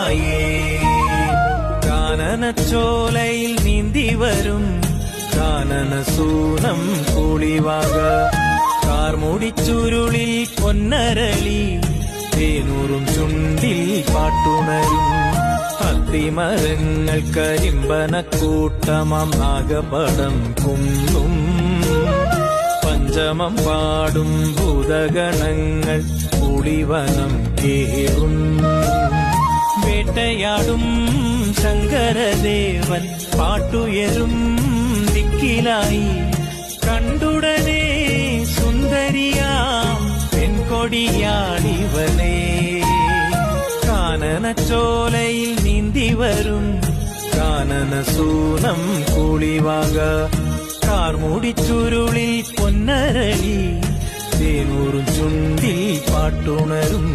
മായേ കാനനച്ചോലയിൽ നീന്തി വരും കാനനസൂനം കൂളിവാക കാർമുടിച്ചുരുളിൽ പൊന്നരളി തേനൂറും ചുണ്ടിൽ പാട്ടുണരും അത്തിമരങ്ങൾ കരിമ്പനക്കൂട്ടമാം നാഗപടം കുന്നും പഞ്ചമം പാടും ഭൂതഗണങ്ങൾ കുളിവനം കേറും വേട്ടയാടും ശങ്കരദേവൻ പാട്ടുയരും ദിക്കിലായി കണ്ടുടനെ സുന്ദരിയാം പെൺകൊടിയാടിവളേ കാനനച്ചോലയിൽ നീന്തി വരും കാനനസൂനം കൂളിവാക കാർമുടിച്ചുരുളിൽ പൊന്നരളി തേനൂറും ചുണ്ടിൽ പാട്ടുണരും